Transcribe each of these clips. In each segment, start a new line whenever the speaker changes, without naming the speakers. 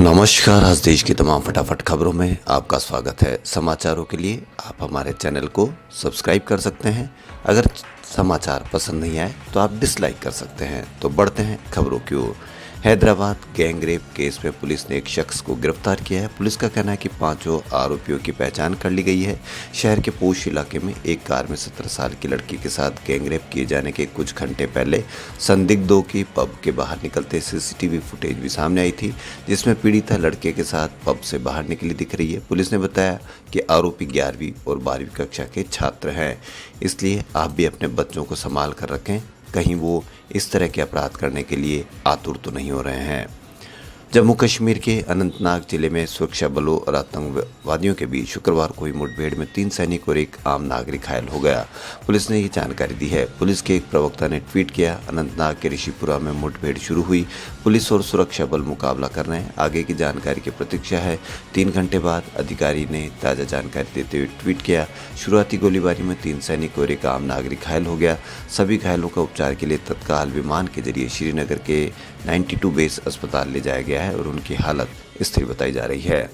नमस्कार। आज देश की तमाम फटाफट खबरों में आपका स्वागत है। समाचारों के लिए आप हमारे चैनल को सब्सक्राइब कर सकते हैं। अगर समाचार पसंद नहीं आए तो आप डिसलाइक कर सकते हैं। तो बढ़ते हैं खबरों की ओर। हैदराबाद गैंगरेप केस में पुलिस ने एक शख्स को गिरफ्तार किया है। पुलिस का कहना है कि पांचों आरोपियों की पहचान कर ली गई है। शहर के पोश इलाके में एक कार में 17 साल की लड़की के साथ गैंगरेप किए जाने के कुछ घंटे पहले संदिग्धों की पब के बाहर निकलते सीसीटीवी फुटेज भी सामने आई थी, जिसमें पीड़िता लड़के के साथ पब से बाहर निकली दिख रही है। पुलिस ने बताया कि आरोपी 11वीं और 12वीं कक्षा के छात्र हैं, इसलिए आप भी अपने बच्चों को संभाल कर रखें, कहीं वो इस तरह के अपराध करने के लिए आतुर तो नहीं हो रहे हैं। जम्मू कश्मीर के अनंतनाग जिले में सुरक्षा बलों और आतंकवादियों के बीच शुक्रवार को हुई मुठभेड़ में 3 सैनिक और एक आम नागरिक घायल हो गया। पुलिस ने ये जानकारी दी है। पुलिस के एक प्रवक्ता ने ट्वीट किया, अनंतनाग के ऋषिपुरा में मुठभेड़ शुरू हुई। पुलिस और सुरक्षा बल मुकाबला कर रहे हैं। आगे की जानकारी की प्रतीक्षा है। 3 घंटे बाद अधिकारी ने ताज़ा जानकारी देते हुए ट्वीट किया, शुरुआती गोलीबारी में 3 सैनिक और एक आम नागरिक घायल हो गया। सभी घायलों का उपचार के लिए तत्काल विमान के जरिए श्रीनगर के 92 बेस अस्पताल ले जाया गया है और उनकी हालत स्थिर बताई जा रही है।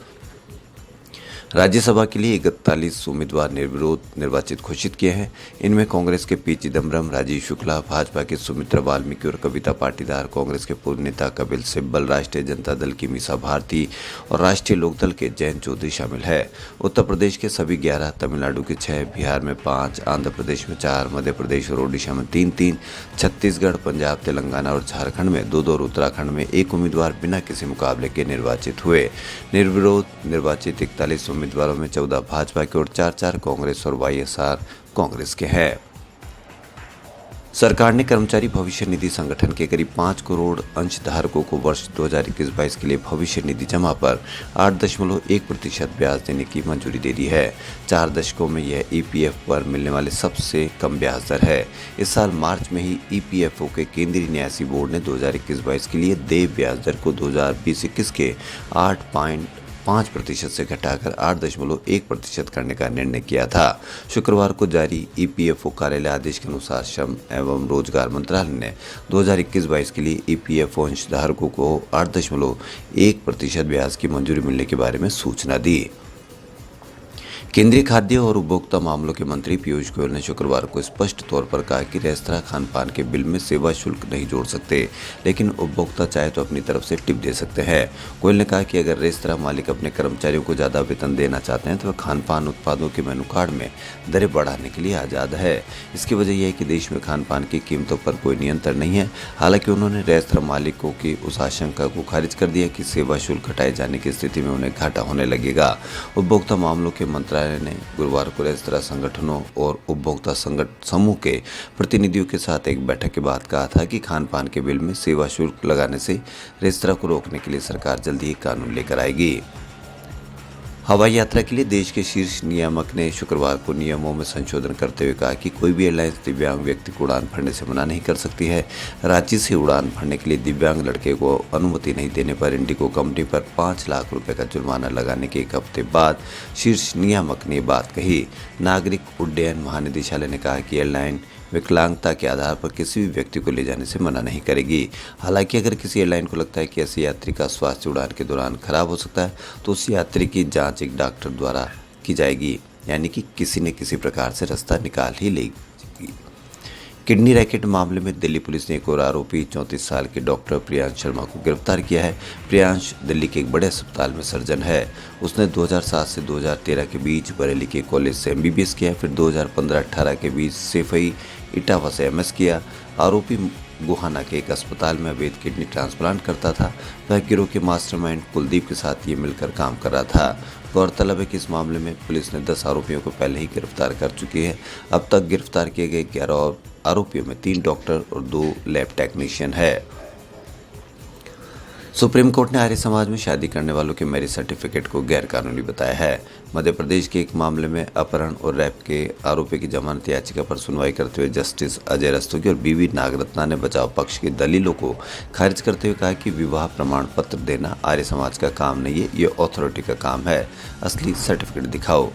राज्यसभा के लिए 41 उम्मीदवार निर्विरोध निर्वाचित घोषित किए हैं। इनमें कांग्रेस के पी चिदम्बरम, राजीव शुक्ला, भाजपा के सुमित्रा वाल्मीकि और कविता पाटीदार, कांग्रेस के पूर्व नेता कपिल सिब्बल, राष्ट्रीय जनता दल की मीसा भारती और राष्ट्रीय लोकदल के जयंत चौधरी शामिल है। उत्तर प्रदेश के सभी 11, तमिलनाडु के 6, बिहार में 5, आंध्र प्रदेश में 4, मध्य प्रदेश और ओडिशा में 3-3, छत्तीसगढ़, पंजाब, तेलंगाना और झारखंड में 2-2 और उत्तराखंड में 1 उम्मीदवार बिना किसी मुकाबले के निर्वाचित हुए। निर्विरोध निर्वाचित 41 उम्मीदवारों में 14 भाजपा के और 4-4 कांग्रेस और वाईएसआर कांग्रेस के हैं। सरकार ने कर्मचारी भविष्य निधि संगठन के करीब 5 करोड़ अंशधारकों को वर्ष 2021-22 के लिए भविष्य निधि जमा पर 8.1% ब्याज देने की मंजूरी दे दी है। 4 दशकों में यह ईपीएफ पर मिलने वाले सबसे कम ब्याज दर है। इस साल मार्च में ही ईपीएफओ के केंद्रीय न्यासी बोर्ड ने 2021-22 के लिए देय ब्याज दर को 2020-21 के 8.5% से घटाकर 8.1% करने का निर्णय किया था। शुक्रवार को जारी ईपीएफओ कार्यालय आदेश के अनुसार श्रम एवं रोजगार मंत्रालय ने 2021-22 के लिए ईपीएफओ अंशधारकों को 8.1% ब्याज की मंजूरी मिलने के बारे में सूचना दी। केंद्रीय खाद्य और उपभोक्ता मामलों के मंत्री पीयूष गोयल ने शुक्रवार को स्पष्ट तौर पर कहा कि रेस्तरां खानपान के बिल में सेवा शुल्क नहीं जोड़ सकते, लेकिन उपभोक्ता चाहे तो अपनी तरफ से टिप दे सकते हैं। गोयल ने कहा कि अगर रेस्तरां मालिक अपने कर्मचारियों को ज़्यादा वेतन देना चाहते हैं तो वह खानपान उत्पादों के मेनू कार्ड में दरें बढ़ाने के लिए आज़ाद है। इसकी वजह यह है कि देश में खानपान की कीमतों पर कोई नियंत्रण नहीं है। हालांकि उन्होंने रेस्तरां मालिकों की उस आशंका को खारिज कर दिया कि सेवा शुल्क घटाए जाने की स्थिति में उन्हें घाटा होने लगेगा। उपभोक्ता मामलों के मंत्रालय ने गुरुवार को रेस्तरां संगठनों और उपभोक्ता समूह के प्रतिनिधियों के साथ एक बैठक के बाद कहा था कि खानपान के बिल में सेवा शुल्क लगाने से रेस्तरां को रोकने के लिए सरकार जल्दी ही कानून लेकर आएगी। हवाई यात्रा के लिए देश के शीर्ष नियामक ने शुक्रवार को नियमों में संशोधन करते हुए कहा कि कोई भी एयरलाइंस दिव्यांग व्यक्ति को उड़ान भरने से मना नहीं कर सकती है। रांची से उड़ान भरने के लिए दिव्यांग लड़के को अनुमति नहीं देने पर इंडिगो कंपनी पर 5 लाख रुपए का जुर्माना लगाने के एक हफ्ते बाद शीर्ष नियामक ने बात कही। नागरिक उड्डयन महानिदेशालय ने कहा कि एयरलाइन विकलांगता के आधार पर किसी भी व्यक्ति को ले जाने से मना नहीं करेगी। हालांकि अगर किसी एयरलाइन को लगता है कि ऐसे यात्री का स्वास्थ्य उड़ान के दौरान खराब हो सकता है तो उस यात्री की जांच एक डॉक्टर द्वारा की जाएगी, यानी कि किसी न किसी प्रकार से रास्ता निकाल ही लेगी। किडनी रैकेट मामले में दिल्ली पुलिस ने एक और आरोपी 34 साल के डॉक्टर प्रियांश शर्मा को गिरफ्तार किया है। प्रियांश दिल्ली के एक बड़े अस्पताल में सर्जन है। उसने 2007 से 2013 के बीच बरेली के कॉलेज से एमबीबीएस किया, फिर 2015-18 के बीच सैफई इटावा से एमएस किया। आरोपी गोहाना के एक अस्पताल में अवैध किडनी ट्रांसप्लांट करता था। वह गिरोह के मास्टरमाइंड कुलदीप के साथ ये मिलकर काम कर रहा था। गौरतलब है कि इस मामले में पुलिस ने 10 आरोपियों को पहले ही गिरफ्तार कर चुकी है। अब तक गिरफ्तार किए गए 11 और आरोपियों में 3 डॉक्टर और 2 लैब टेक्नीशियन है। सुप्रीम कोर्ट ने आर्य समाज में शादी करने वालों के मैरिज सर्टिफिकेट को गैरकानूनी बताया है। मध्य प्रदेश के एक मामले में अपहरण और रैप के आरोपी की जमानत याचिका पर सुनवाई करते हुए जस्टिस अजय रस्तोगी और बीवी नागरत्ना ने बचाव पक्ष की दलीलों को खारिज करते हुए कहा कि विवाह प्रमाण पत्र देना आर्य समाज का काम नहीं है, ये अथॉरिटी का काम है। असली सर्टिफिकेट दिखाओ।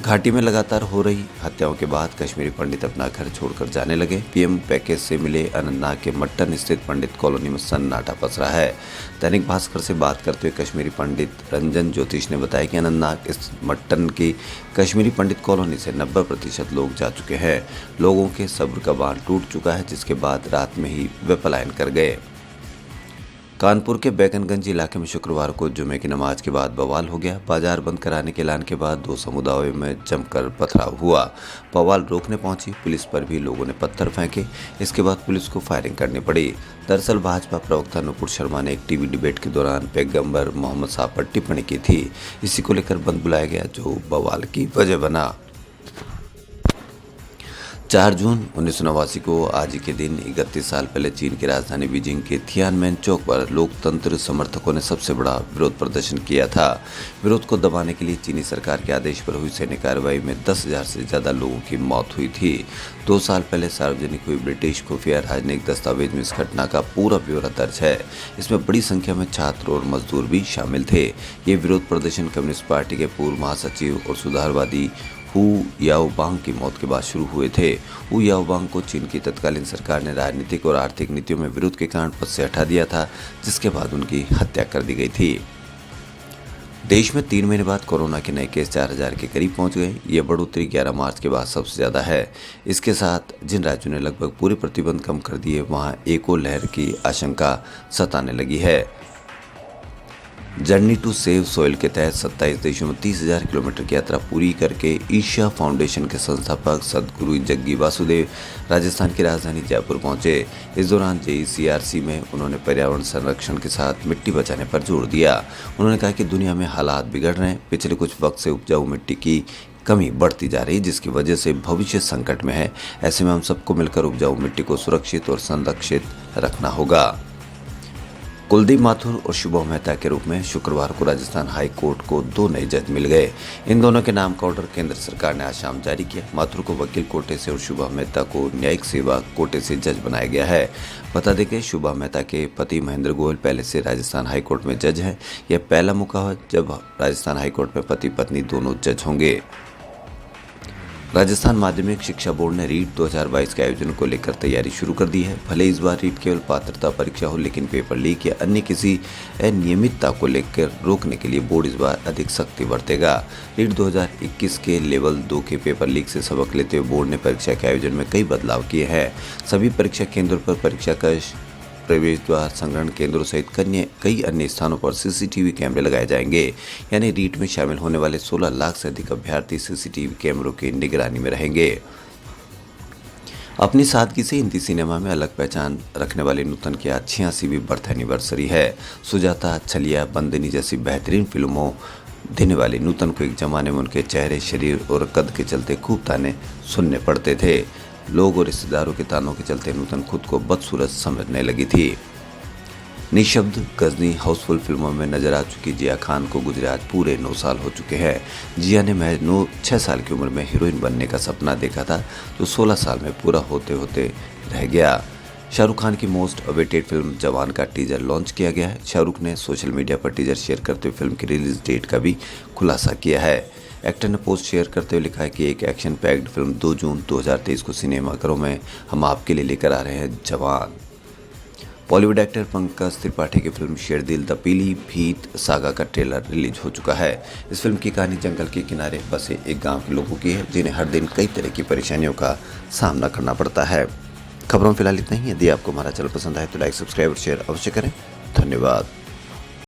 घाटी में लगातार हो रही हत्याओं के बाद कश्मीरी पंडित अपना घर छोड़कर जाने लगे। पीएम पैकेज से मिले अनंतनाग के मट्टन स्थित पंडित कॉलोनी में सन्नाटा पसरा है। दैनिक भास्कर से बात करते हुए कश्मीरी पंडित रंजन ज्योतिष ने बताया कि अनंतनाग इस मट्टन की कश्मीरी पंडित कॉलोनी से 90% लोग जा चुके हैं। लोगों के सब्र का बांध टूट चुका है, जिसके बाद रात में ही वे पलायन कर गए। कानपुर के बैगनगंज इलाके में शुक्रवार को जुमे की नमाज के बाद बवाल हो गया। बाजार बंद कराने के ऐलान के बाद दो समुदायों में जमकर पथराव हुआ। बवाल रोकने पहुंची पुलिस पर भी लोगों ने पत्थर फेंके। इसके बाद पुलिस को फायरिंग करनी पड़ी। दरअसल भाजपा प्रवक्ता नुपुर शर्मा ने एक टीवी डिबेट के दौरान पैगंबर मोहम्मद साहब पर टिप्पणी की थी। इसी को लेकर बंद बुलाया गया, जो बवाल की वजह बना। 4 जून 1989 को आज ही के दिन 31 साल पहले चीन की राजधानी बीजिंग के थियानमेन चौक पर लोकतंत्र समर्थकों ने सबसे बड़ा विरोध प्रदर्शन किया था। विरोध को दबाने के लिए चीनी सरकार के आदेश पर हुई सैन्य कार्रवाई में 10,000 से ज्यादा लोगों की मौत हुई थी। 2 साल पहले सार्वजनिक हुई ब्रिटिश खुफिया राजनयिक दस्तावेज में इस घटना का पूरा ब्यौरा दर्ज है। इसमें बड़ी संख्या में छात्र और मजदूर भी शामिल थे। ये विरोध प्रदर्शन कम्युनिस्ट पार्टी के पूर्व महासचिव और सुधारवादी हु याओबांग की मौत के बाद शुरू हुए थे। हु याओबांग को चीन की तत्कालीन सरकार ने राजनीतिक और आर्थिक नीतियों में विरोध के कारण पद से हटा दिया था, जिसके बाद उनकी हत्या कर दी गई थी। देश में 3 महीने बाद कोरोना के नए केस 4,000 के करीब पहुंच गए। ये बढ़ोतरी 11 मार्च के बाद सबसे ज्यादा है। इसके साथ जिन राज्यों ने लगभग पूरे प्रतिबंध कम कर दिए, वहां एक और लहर की आशंका सताने लगी है। जर्नी टू सेव सोइल के तहत 27 देशों में 30,000 किलोमीटर की यात्रा पूरी करके ईशा फाउंडेशन के संस्थापक सदगुरु जग्गी वासुदेव राजस्थान की राजधानी जयपुर पहुंचे। इस दौरान JECRC में उन्होंने पर्यावरण संरक्षण के साथ मिट्टी बचाने पर जोर दिया। उन्होंने कहा कि दुनिया में हालात बिगड़ रहे हैं। पिछले कुछ वक्त से उपजाऊ मिट्टी की कमी बढ़ती जा रही है, जिसकी वजह से भविष्य संकट में है। ऐसे में हम सबको मिलकर उपजाऊ मिट्टी को सुरक्षित और संरक्षित रखना होगा। कुलदीप माथुर और शुभम मेहता के रूप में शुक्रवार को राजस्थान हाई कोर्ट को 2 नए जज मिल गए। इन दोनों के नाम का ऑर्डर केंद्र सरकार ने आज शाम जारी किया। माथुर को वकील कोटे से और शुभम मेहता को न्यायिक सेवा कोटे से जज बनाया गया है। बता दें कि शुभम मेहता के पति महेंद्र गोयल पहले से राजस्थान हाई कोर्ट में जज हैं। यह पहला मौका है जब राजस्थान हाई कोर्ट में पति पत्नी दोनों जज होंगे। राजस्थान माध्यमिक शिक्षा बोर्ड ने रीट 2022 के आयोजन को लेकर तैयारी शुरू कर दी है। भले इस बार रीट केवल पात्रता परीक्षा हो, लेकिन पेपर लीक या अन्य किसी अनियमितता को लेकर रोकने के लिए बोर्ड इस बार अधिक सख्ती बरतेगा। रीट 2021 के लेवल 2 के पेपर लीक से सबक लेते हुए बोर्ड ने परीक्षा के आयोजन में कई बदलाव किए हैं। सभी परीक्षा केंद्रों पर परीक्षा कक्ष, प्रवेश द्वार, संग्रहण केंद्रों सहित कई अन्य स्थानों पर CCTV कैमरे लगाए जाएंगे। यानी रीट में शामिल होने वाले 16 लाख से अधिक अभ्यर्थी CCTV कैमरों की निगरानी में रहेंगे। अपनी सादगी से हिंदी सिनेमा में अलग पहचान रखने वाली नूतन की आज 86वीं बर्थ एनिवर्सरी है। सुजाता, छलिया, बंदनी जैसी बेहतरीन फिल्मों देने वाली नूतन को एक जमाने में उनके चेहरे, शरीर और कद के चलते खूब ताने सुनने पड़ते थे। लोग और रिश्तेदारों के तानों के चलते नूतन खुद को बदसूरत समझने लगी थी। निशब्द, गजनी, हाउसफुल फिल्मों में नजर आ चुकी जिया खान को गुजरे आज पूरे 9 साल हो चुके हैं। जिया ने महज 6 साल की उम्र में हीरोइन बनने का सपना देखा था, जो 16 साल में पूरा होते होते रह गया। शाहरुख खान की मोस्ट अवेटेड फिल्म जवान का टीजर लॉन्च किया गया है। शाहरुख ने सोशल मीडिया पर टीजर शेयर करते हुए फिल्म की रिलीज डेट का भी खुलासा किया है। एक्टर ने पोस्ट शेयर करते हुए लिखा है कि एक एक्शन पैक्ड फिल्म 2 जून 2023 को सिनेमाघरों में हम आपके लिए लेकर आ रहे हैं जवान। बॉलीवुड एक्टर पंकज त्रिपाठी की film Sherdil the Pilibhit saga का ट्रेलर रिलीज हो चुका है। इस फिल्म की कहानी जंगल के किनारे बसे एक गांव के लोगों की है, जिन्हें हर दिन कई तरह की परेशानियों का सामना करना पड़ता है। खबरों में फिलहाल इतना ही। यदि आपको हमारा चैनल पसंद आए तो लाइक, सब्सक्राइब और शेयर अवश्य करें। धन्यवाद।